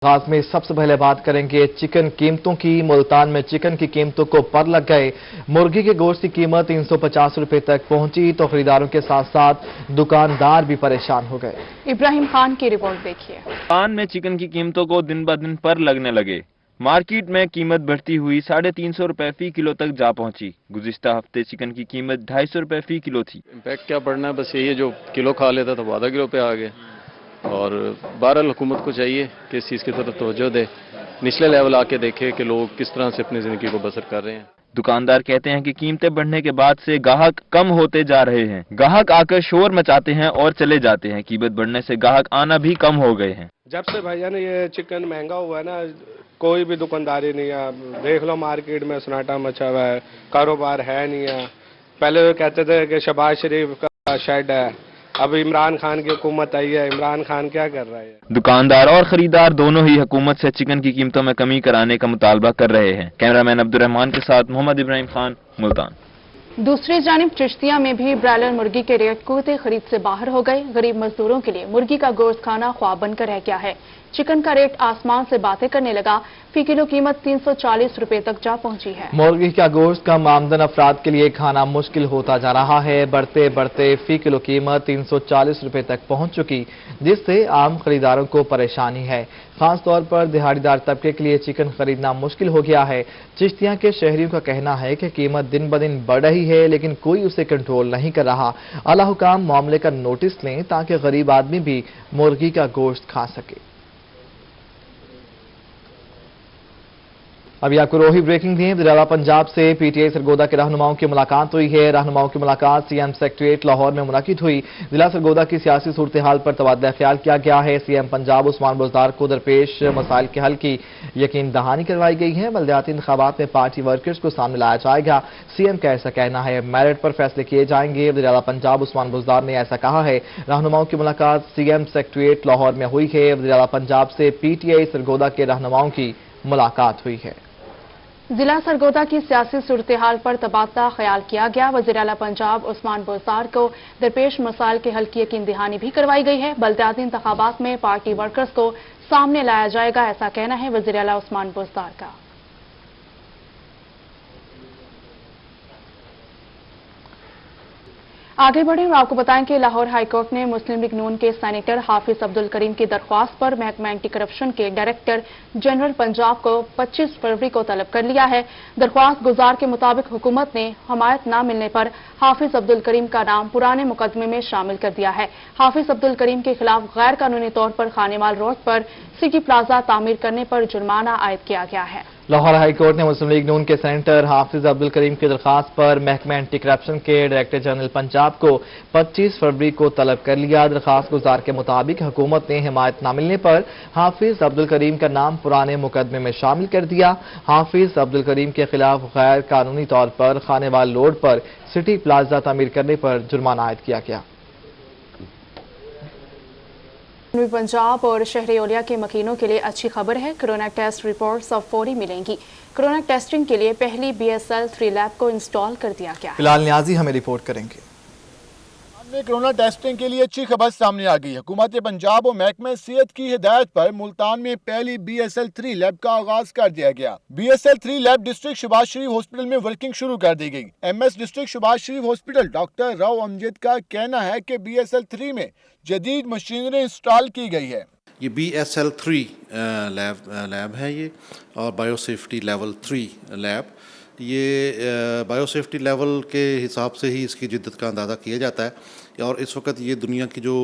आगाज में सबसे पहले बात करेंगे चिकन कीमतों की। मुल्तान में चिकन की कीमतों को पर लग गए। मुर्गी के गोश्त की कीमत 350 रुपए तक पहुंची तो खरीदारों के साथ साथ दुकानदार भी परेशान हो गए। इब्राहिम खान की रिपोर्ट देखिए। मुल्तान में चिकन की कीमतों को दिन ब दिन पर लगने लगे। मार्केट में कीमत बढ़ती हुई 350 रुपए फी किलो तक जा पहुंची। गुज़िश्ता हफ्ते चिकन की कीमत 250 रुपए फी किलो थी। इम्पैक्ट क्या पड़ना है, बस यही है, जो किलो खा लेता था वो आधा किलो पे आ गए। और बहरहाल हुकूमत को चाहिए कि इस चीज़ की तरफ तवज्जो दे, निचले लेवल आके देखे कि लोग किस तरह से अपनी ज़िंदगी को बसर कर रहे हैं। दुकानदार कहते हैं कि कीमतें बढ़ने के बाद से ग्राहक कम होते जा रहे हैं। ग्राहक आकर शोर मचाते हैं और चले जाते हैं। कीमत बढ़ने से ग्राहक आना भी कम हो गए हैं। जब से भैया ने ये चिकन महंगा हुआ है ना, कोई भी दुकानदारी नहीं है। देख लो मार्केट में सन्नाटा मचा हुआ है, कारोबार है नहीं है। पहले कहते थे कि शहबाज शरीफ का शेड है, अब इमरान खान की हुकूमत आई है, इमरान खान क्या कर रहा है। दुकानदार और खरीदार दोनों ही हुकूमत से चिकन की कीमतों में कमी कराने का मुतालबा कर रहे हैं। कैमरामैन अब्दुर्रहमान के साथ मोहम्मद इब्राहिम खान, मुल्तान। दूसरी जानिब चिश्तिया में भी ब्रायलर मुर्गी के रेट कुव्वते खरीद से बाहर हो गए। गरीब मजदूरों के लिए मुर्गी का गोश्त खाना ख्वाब बनकर रह गया है। चिकन का रेट आसमान से बातें करने लगा। फी किलो कीमत 340 रुपए तक जा पहुंची है। मुर्गी का गोश्त कम आमदन अफराद के लिए खाना मुश्किल होता जा रहा है। बढ़ते बढ़ते फी किलो कीमत 340 रुपए तक पहुंच चुकी, जिससे आम खरीदारों को परेशानी है। खास तौर पर दिहाड़ीदार तबके के लिए चिकन खरीदना मुश्किल हो गया है। चिश्तिया के शहरियों का कहना है कि कीमत दिन ब दिन बढ़ रही है, लेकिन कोई उसे कंट्रोल नहीं कर रहा। आला हुकाम मामले का नोटिस लें ताकि गरीब आदमी भी मुर्गी का गोश्त खा सके। अभी आपको रोही ब्रेकिंग दी। वज़ीर-ए-आला पंजाब से पीटीआई सरगोदा के रहनुमाओं की मुलाकात हुई है। रहनुमाओं की मुलाकात सीएम सेक्रेटेरिएट लाहौर में मुनक़िद हुई। जिला सरगोदा की सियासी सूरत हाल पर तबादला ख्याल किया गया है। सीएम पंजाब उस्मान बुज़दार को दरपेश मसाइल के हल की यकीन दहानी करवाई गई है। बल्दियाती इंतखाबात में पार्टी वर्कर्स को सामने लाया जाएगा। सीएम का ऐसा कहना है, मेरिट पर फैसले किए जाएंगे। वज़ीर-ए-आला पंजाब उस्मान बुज़दार ने ऐसा कहा है। रहनुमाओं की मुलाकात सीएम सेक्रेटेरिएट लाहौर में हुई है। वज़ीर-ए-आला पंजाब से पीटीआई सरगोदा के रहनुमाओं की मुलाकात हुई है। जिला सरगोदा की सियासी सूरत हाल पर तबादला ख्याल किया गया। वज़ीर-ए-आला पंजाब उस्मान बुज़दार को दरपेश मसाइल के हल की यकीन दहानी भी करवाई गई है। बल्दियाती इंतखाबात में पार्टी वर्कर्स को सामने लाया जाएगा, ऐसा कहना है वज़ीर-ए-आला उस्मान बुज़दार का। आगे बढ़े और आपको बताएं कि लाहौर हाईकोर्ट ने मुस्लिम लीग नून के सेनेटर हाफिज अब्दुल करीम की दरख्वास्त पर महकमा एंटी करप्शन के डायरेक्टर जनरल पंजाब को 25 फरवरी को तलब कर लिया है। दरख्वास्त गुजार के मुताबिक हुकूमत ने हमायत न मिलने पर हाफिज अब्दुल करीम का नाम पुराने मुकदमे में शामिल कर दिया है। हाफिज अब्दुल करीम के खिलाफ गैर कानूनी तौर पर खानेमाल रोड पर सिटी प्लाजा तामीर करने पर जुर्माना आयद किया गया है। लाहौर हाईकोर्ट ने मुस्लिम लीग नून के सेनेटर हाफिज अब्दुल करीम की दरखास्त पर महकमा एंटी करप्शन के डायरेक्टर जनरल पंजाब को 25 फरवरी को तलब कर लिया। दरखास्त गुजार के मुताबिक हुकूमत ने हिमायत न मिलने पर हाफिज अब्दुल करीम का नाम पुराने मुकदमे में शामिल कर दिया। हाफिज अब्दुल करीम के खिलाफ गैर कानूनी तौर पर खानेवाल रोड पर सिटी प्लाजा तामीर करने पर जुर्माना आयद किया गया। पंजाब और शहरी ओलिया के मकीनों के लिए अच्छी खबर है। कोरोना टेस्ट रिपोर्ट्स अब फौरी मिलेंगी। कोरोना टेस्टिंग के लिए पहली BSL 3 लैब को इंस्टॉल कर दिया गया है। फिलहाल न्याजी हमें रिपोर्ट करेंगे। में कोरोना टेस्टिंग के लिए अच्छी खबर सामने आ गई। हुकूमत पंजाब और महकमा सेहत की हिदायत पर मुल्तान में पहली BSL 3 लैब का आगाज कर दिया गया। BSL 3 लैब डिस्ट्रिक्ट शहबाज शरीफ हॉस्पिटल में वर्किंग शुरू कर दी गई। MS डिस्ट्रिक्ट शहबाज शरीफ हॉस्पिटल डॉक्टर राव अमजद का कहना है कि BSL 3 में जदीद मशीनरी इंस्टॉल की गई है। ये BSL 3 लैब है ये, और बायोसेफ्टी लेवल 3 लैब। ये बायोसेफ्टी लेवल के हिसाब से ही इसकी जिद्दत का अंदाज़ा किया जाता है, और इस वक्त ये दुनिया की जो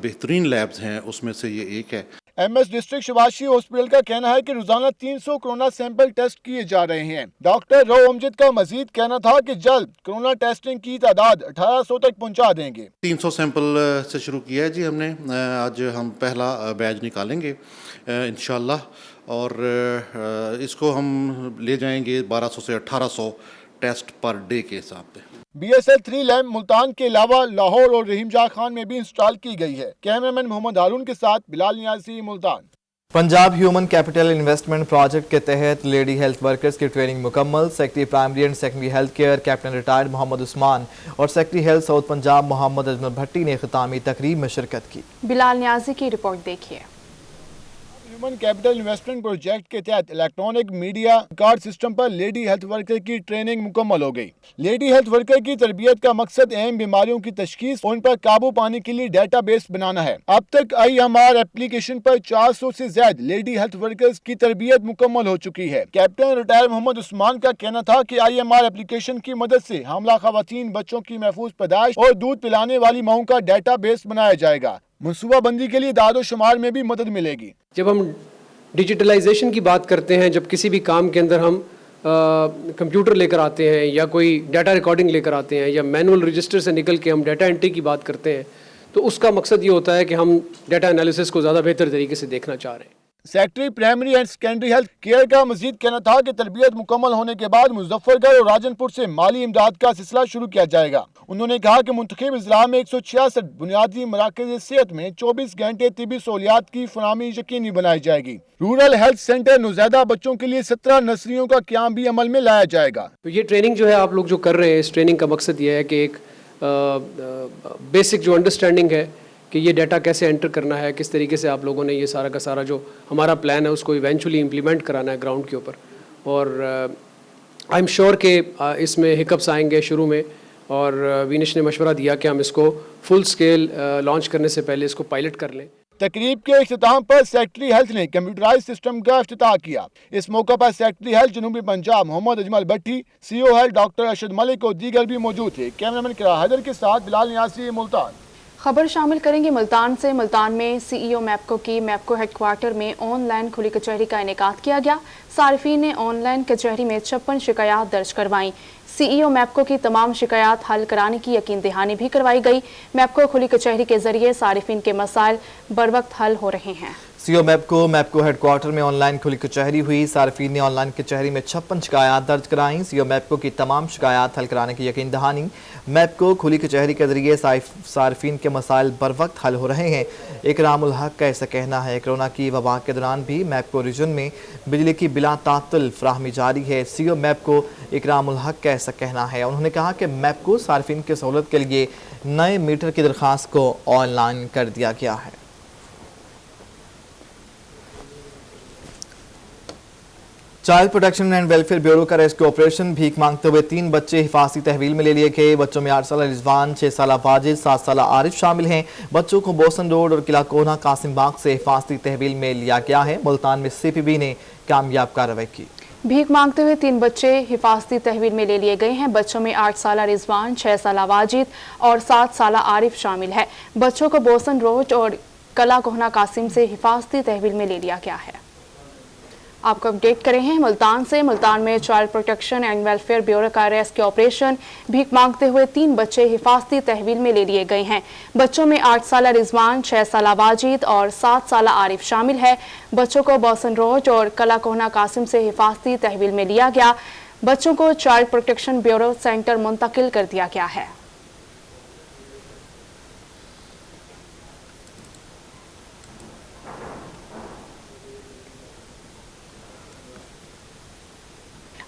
बेहतरीन लैब्स हैं उसमें से ये एक है। MS डिस्ट्रिक्ट शहबाज शरीफ हॉस्पिटल का कहना है कि रोजाना 300 कोरोना सैंपल टेस्ट किए जा रहे हैं। डॉक्टर राव अमजद का मजीद कहना था कि जल्द कोरोना टेस्टिंग की तादाद 1800 तक पहुंचा देंगे। 300 सैंपल से शुरू किया है जी हमने। आज हम पहला बैच निकालेंगे इंशाल्लाह, और इसको हम ले जाएंगे 1200 से 1800 टेस्ट पर डे के हिसाब पे। BSL 3 लैब मुल्तान के अलावा लाहौर और रहीम जा खान में भी इंस्टॉल की गई है। कैमरामैन मोहम्मद हारून के साथ Bilal Niazi, Multan. Punjab human capital investment project के तहत लेडी हेल्थ वर्कर्स की ट्रेनिंग मुकम्मल। Secretary primary and secondary health care captain retired Mohammad Usman और secretary health south Punjab Mohammad Ajmal Bhatti ने खितामी तकरीब में शिरकत की। बिलाल नियाजी की रिपोर्ट देखिए। ह्यूमन कैपिटल इन्वेस्टमेंट प्रोजेक्ट के तहत इलेक्ट्रॉनिक मीडिया कार्ड सिस्टम पर लेडी हेल्थ वर्कर की ट्रेनिंग मुकम्मल हो गई। लेडी हेल्थ वर्कर की तरबियत का मकसद अहम बीमारियों की तशखीस और उन पर काबू पाने के लिए डेटाबेस बनाना है। अब तक IMR एप्लीकेशन पर 400 से ज्यादा लेडी हेल्थ वर्कर्स की तरबियत मुकम्मल हो चुकी है। कैप्टन रिटायर मोहम्मद उस्मान का कहना था कि IMR एप्लीकेशन की मदद से हमला खवातीन, बच्चों की महफूज पैदाइश और दूध पिलाने वाली माओं का डेटाबेस बनाया जाएगा। मनसूबाबंदी के लिए दादो शुमार में भी मदद मिलेगी। जब हम डिजिटलाइजेशन की बात करते हैं, जब किसी भी काम के अंदर हम कंप्यूटर लेकर आते हैं या कोई डाटा रिकॉर्डिंग लेकर आते हैं या मैनुअल रजिस्टर से निकल के हम डाटा एंट्री की बात करते हैं, तो उसका मकसद ये होता है कि हम डाटा एनालिसिस को ज़्यादा बेहतर तरीके से देखना चाह रहे हैं। Secretary primary and secondary health care का मजीद कहना था कि तरबियत मुकम्मल होने के बाद मुजफ्फरगढ़ और राजनपुर से माली इमदाद का सिलसिला शुरू किया जाएगा। उन्होंने कहा कि मुंतखब अजला में 166 बुनियादी मराकज़ सेहत में 24 घंटे तिबी सहूलियात की फराहमी यकीनी बनाई जाएगी। रूरल हेल्थ सेंटर नौज़ैदा बच्चों के लिए 17 नर्सरियों का क्याम भी अमल में लाया जाएगा। तो ये ट्रेनिंग जो है आप लोग जो कर रहे हैं, इस ट्रेनिंग का मकसद ये है कि एक बेसिक जो अंडरस्टैंडिंग है कि ये डाटा कैसे एंटर करना है, किस तरीके से आप लोगों ने ये सारा का सारा जो हमारा प्लान है उसको इवेंचुअली इम्प्लीमेंट कराना है ग्राउंड के ऊपर। और आई एम श्योर कि इसमें हिकअप्स आएंगे शुरू में, और विनिश ने मशवरा दिया कि हम इसको फुल स्केल लॉन्च करने से पहले इसको पायलट कर लें। तकरीब के इख्तिताम पर सेक्रेटरी हेल्थ ने कंप्यूटराइज सिस्टम का इफ्तिताह किया। इस मौका पर सेक्रेटरी हेल्थ जनूबी पंजाब मोहम्मद अजमल भट्टी, CO health doctor Arshad Malik और दीगर भी मौजूद थे। कैमरामैन किरा हैदर के साथ बिलाल नियासी, मुल्तान। खबर शामिल करेंगे मुल्तान से। मुल्तान में CEO मैप्को की मैप्को हेडक्वार्टर में ऑनलाइन खुली कचहरी का इनेकाद किया गया। सारिफीन ने ऑनलाइन कचहरी में 56 शिकायत दर्ज करवाई। CEO मैप्को की तमाम शिकायत हल कराने की यकीन दहानी भी करवाई गई। मैप्को खुली कचहरी के जरिए सारिफीन के मसाइल बर वक्त हल हो रहे हैं। CEO मैप्को हेडक्वार्टर में ऑनलाइन खुली कचहरी हुई। सार्फिन ने ऑनलाइन कचहरी में 56 शिकायत दर्ज कराई। CEO मैप्को की तमाम शिकायत हल कराने की यकीन दहानी। मैप्को खुली कचहरी के जरिए सार्फिन के मसाइल बर वक्त हल हो रहे हैं। इकरामुल हक का ऐसा कहना है। कोरोना की वबा के दौरान भी मैप्को रीजन में बिजली की बिला तातुल फ्राहमी जारी है। CEO मैप्को इकरामुल हक का ऐसा कहना है। उन्होंने कहा कि मैप्को सार्फिन की सहूलत के लिए नए मीटर की दरख्वास्त को ऑनलाइन कर दिया गया है। Child protection and welfare bureau का रेस्क्यू ऑपरेशन। भीख मांगते हुए 3 बच्चे हिफाजती तहवील में ले लिए गए। बच्चों में 8 साल रिजवान, 6 साल वाजिद, 7 साल आरिफ शामिल हैं। बच्चों को बोसन रोड और किला कोना कासिम बाग से हिफाजती तहवील में लिया गया है। मुल्तान में CPB ने कामयाब कार्रवाई की। भीख मांगते हुए 3 बच्चे हिफाजती तहवील में ले लिए गए हैं। बच्चों में 8 साल रिजवान, 6 साल वाजिद और 7 साल आरिफ शामिल है। बच्चों को बोसन रोड और किला कोना कासिम से हिफाजती तहवील में ले लिया गया है। आपको अपडेट करें हैं मुल्तान से। मुल्तान में child protection and welfare bureau का रेस्क्यू ऑपरेशन। भीख मांगते हुए 3 बच्चे हिफाजती तहवील में ले लिए गए हैं। बच्चों में 8 साल रिजवान, 6 साल वाजिद और 7 साल आरिफ शामिल है। बच्चों को बोसन रोड और किला कोना कासिम से हिफाजती तहवील में लिया गया। बच्चों को चाइल्ड प्रोटेक्शन ब्यूरो सेंटर मुंतकिल कर दिया गया है।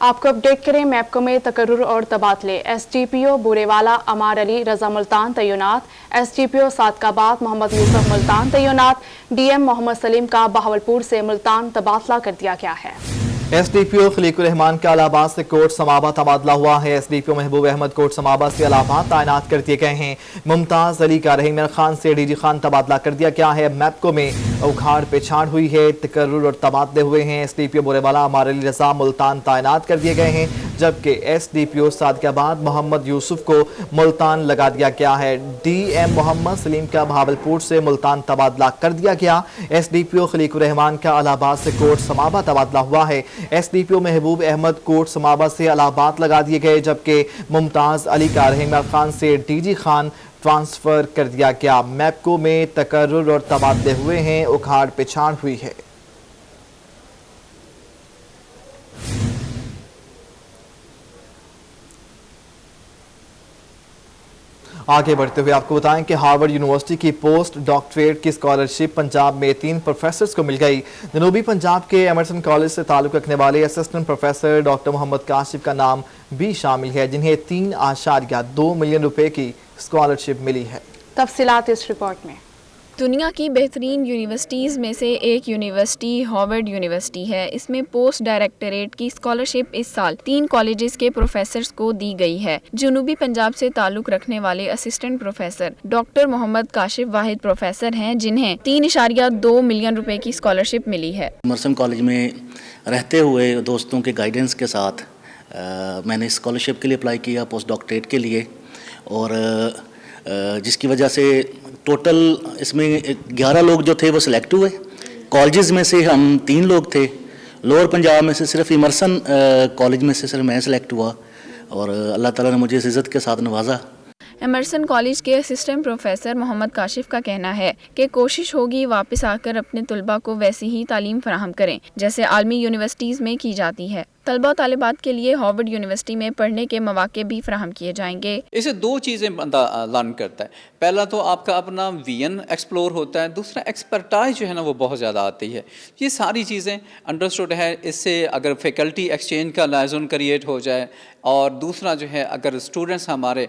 आपको अपडेट करें मैप्को में तकर्रुर और तबादले। SDPO बुरेवाला अमार अली रजा मुल्तान तैनात। SDPO सादकाबाद मोहम्मद यूसुफ मुल्तान तैनात। DM मोहम्मद सलीम का बहावलपुर से मुल्तान तबादला कर दिया गया है। SDPO खलीकुर रहमान का इलाहाबाद से कोट समाबा तबादला हुआ है। SDPO महबूब अहमद कोट समाबा से इलाहाबाद तैनात कर दिए गए हैं। मुमताज अली का रहीम खान से DG खान तबादला कर दिया गया है। मैप्को में उखाड़ पेछाड़ हुई है। तकर्रुर और तबादले हुए हैं। SDPO बुरेवाला अमार अली रजा मुल्तान तैनात कर दिए गए हैं, जबकि SDPO सादकाबाद मोहम्मद यूसुफ को मुल्तान लगा दिया गया है। DM मोहम्मद सलीम का बहावलपुर से मुल्तान तबादला कर दिया गया। SDPO खलीकुर रहमान का इलाहाबाद से कोट समाबा तबादला हुआ है। SDPO महबूब अहमद कोट समाबा से इलाहाबाद लगा दिए गए, जबकि मुमताज अली का रहीम खान से DG खान ट्रांसफर कर दिया गया। मैप्को में तकर्रुर और तबादले हुए हैं, उखाड़ पिछाड़ हुई है। आगे बढ़ते हुए आपको बताएं कि हार्वर्ड यूनिवर्सिटी की पोस्ट डॉक्टरेट की स्कॉलरशिप पंजाब में 3 प्रोफेसर्स को मिल गई। जनूबी पंजाब के एमरसन कॉलेज से ताल्लुक रखने वाले assistant professor doctor Mohammad Kashif का नाम भी शामिल है, जिन्हें 3.2 मिलियन रुपए की स्कॉलरशिप मिली है। तफसीलात इस रिपोर्ट में। दुनिया की बेहतरीन यूनिवर्सिटीज़ में से एक यूनिवर्सिटी हार्वर्ड यूनिवर्सिटी है। इसमें पोस्ट डायरेक्टरेट की स्कॉलरशिप इस साल 3 कॉलेजेस के प्रोफेसर्स को दी गई है। जनूबी पंजाब से ताल्लुक रखने वाले assistant professor doctor Mohammad Kashif Wahid professor हैं, जिन्हें 3.2 मिलियन रुपए की स्कॉलरशिप मिली है। एमर्सन कॉलेज में रहते हुए दोस्तों के गाइडेंस के साथ मैंने स्कॉलरशिप के लिए अप्लाई किया पोस्ट डॉक्टरेट के लिए, और जिसकी वजह से टोटल इसमें 11 लोग जो थे वो सिलेक्ट हुए। कॉलेजेस में से हम 3 लोग थे। लोअर पंजाब में से सिर्फ इमर्सन कॉलेज में से सिर्फ मैं सिलेक्ट हुआ, और अल्लाह ताला ने मुझे इस इज़्ज़त के साथ नवाजा। एमर्सन कॉलेज के असिस्टेंट प्रोफेसर मोहम्मद काशिफ का कहना है कि कोशिश होगी वापस आकर अपने तलबा को वैसी ही तालीम फराहम करें जैसे आलमी यूनिवर्सिटीज़ में की जाती है। तलबा तालिबात के लिए हार्वर्ड यूनिवर्सिटी में पढ़ने के मौके भी फराहम किए जाएंगे। इसे 2 चीज़ें बंदा लर्न करता है। पहला तो आपका अपना विजन एक्सप्लोर होता है, दूसरा एक्सपर्टाइज जो है ना वो बहुत ज़्यादा आती है। ये सारी चीज़ें अंडरस्टूड है। इससे अगर फैकल्टी एक्सचेंज का लाइजन क्रिएट हो जाए, और दूसरा जो है अगर स्टूडेंट्स हमारे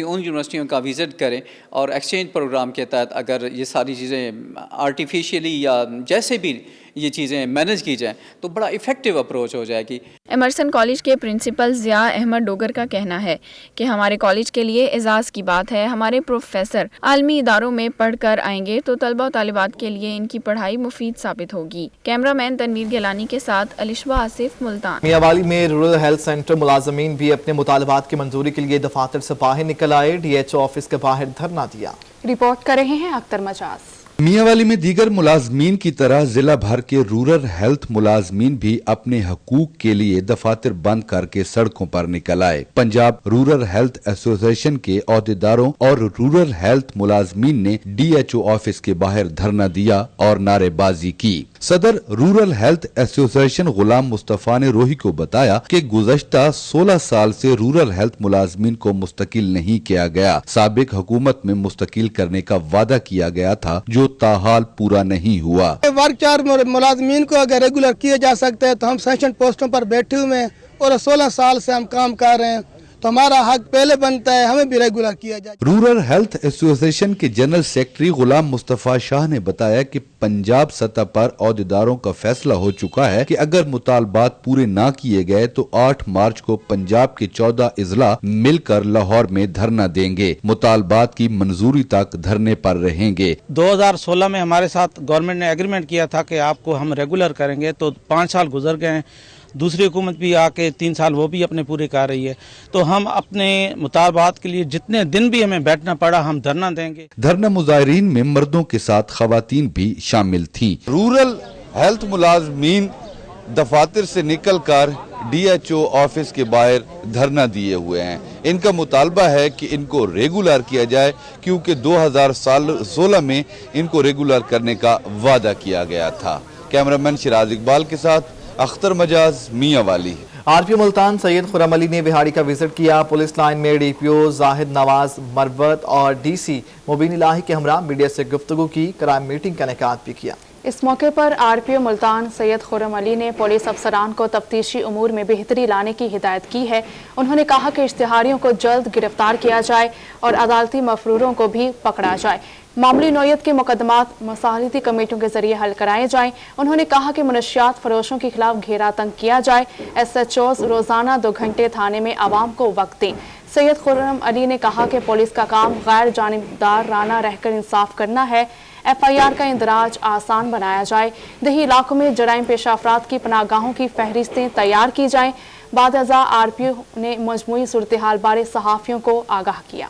उन यूनिवर्सिटियों का विज़िट करें और एक्सचेंज प्रोग्राम के तहत अगर ये सारी चीज़ें आर्टिफिशियली या जैसे भी ये चीज़ें मैनेज की जाएँ तो बड़ा इफ़ेक्टिव अप्रोच हो जाएगी। एमर्सन कॉलेज के प्रिंसिपल ज़िया अहमद डोगर का कहना है कि हमारे कॉलेज के लिए एजाज़ की बात है। हमारे प्रोफेसर आलमी इदारों में पढ़कर आएंगे तो तलबा तालिबात के लिए इनकी पढ़ाई मुफीद साबित होगी। कैमरामैन तनवीर गिलानी के साथ अलिशबा आसिफ, मुल्तान। मियांवाली में रूरल हेल्थ सेंटर मुलाजमीन भी अपने मुतालबात की मंजूरी के लिए दफातर से बाहर निकल आए। DHO ऑफिस के बाहर धरना दिया। रिपोर्ट कर रहे हैं अख्तर मजाज। मियांवाली में दीगर मुलाजमीन की तरह जिला भर के रूरल हेल्थ मुलाजमीन भी अपने हकूक के लिए दफातर बंद करके सड़कों पर निकल आए। पंजाब रूरल हेल्थ एसोसिएशन के अहदेदारों और रूरल हेल्थ मुलाजमीन ने DHO ऑफिस के बाहर धरना दिया और नारेबाजी की। सदर rural health association Ghulam Mustafa ने रोही को बताया कि गुज़श्ता 16 साल से रूरल हेल्थ मुलाजमीन को मुस्तकिल नहीं किया गया। साबिक हुकूमत में मुस्तकिल करने का वादा किया गया था जो ताहाल पूरा नहीं हुआ। वर्क चार्ज मुलाजमीन को अगर रेगुलर किए जा सकते हैं तो हम सेशन पोस्टों पर बैठे हुए हैं और 16 साल से हम काम कर रहे हैं, तो हमारा हक पहले बनता है हमें भी रेगुलर किया जाए। रूरल हेल्थ एसोसिएशन के जनरल सेक्रेटरी गुलाम मुस्तफा शाह ने बताया कि पंजाब सतह पर अहदेदारों का फैसला हो चुका है कि अगर मुतालबात पूरे ना किए गए तो 8 मार्च को पंजाब के 14 इजला मिलकर लाहौर में धरना देंगे। मुतालबात की मंजूरी तक धरने पर रहेंगे। 2016 में हमारे साथ गवर्नमेंट ने एग्रीमेंट किया था कि आपको हम रेगुलर करेंगे, तो 5 साल गुजर गए। दूसरी हुकूमत भी आके 3 साल वो भी अपने पूरे कर रही है, तो हम अपने मुतालबात के लिए जितने दिन भी हमें बैठना पड़ा हम धरना देंगे। धरना मुजाहिरीन में मर्दों के साथ खवातीन भी शामिल थी। रूरल हेल्थ मुलाजमीन दफातर से निकलकर DHO ऑफिस के बाहर धरना दिए हुए हैं। इनका मुतालबा है कि इनको रेगुलर किया जाए क्योंकि 2016 में इनको रेगुलर करने का वादा किया गया था। कैमरामैन शिराज इकबाल के साथ अख्तर मजाज, मियांवाली। RPO मुल्तान सैयद खुर्रम अली ने बिहाड़ी का विजिट किया। पुलिस लाइन में DPO जाहिद नवाज मरवत और DC मुबीन इलाही के हमरा मीडिया से गुफ्तगू की। क्राइम मीटिंग का इनेकाद भी किया। इस मौके पर RPO मुल्तान सैयद खुर्रम अली ने पुलिस अफसरान को तफ्तीशी उमूर में बेहतरी लाने की हिदायत की है। उन्होंने कहा कि इश्तिहारियों को जल्द गिरफ्तार किया जाए और अदालती मफरूरों को भी पकड़ा जाए। मामूली नौयत के मुकदमात मसालती कमेटियों के जरिए हल कराए जाएं। उन्होंने कहा कि मनशियात फरोशों के खिलाफ घेरा तंग किया जाए। SHOs रोजाना 2 घंटे थाने में आवाम को वक्त दें। सैयद खुर्रम अली ने कहा कि पुलिस का काम गैर जानिबदार राना रहकर इंसाफ करना है। FIR का इंदराज आसान बनाया जाए। दही इलाकों में जराइम पेशा अफराद की पनाहगाहों की फहरिस्तें तैयार की जाएं। बाद-ए-ज़ा RPO ने मजमूई सूरत हाल बारे सहाफ़ियों को आगाह किया।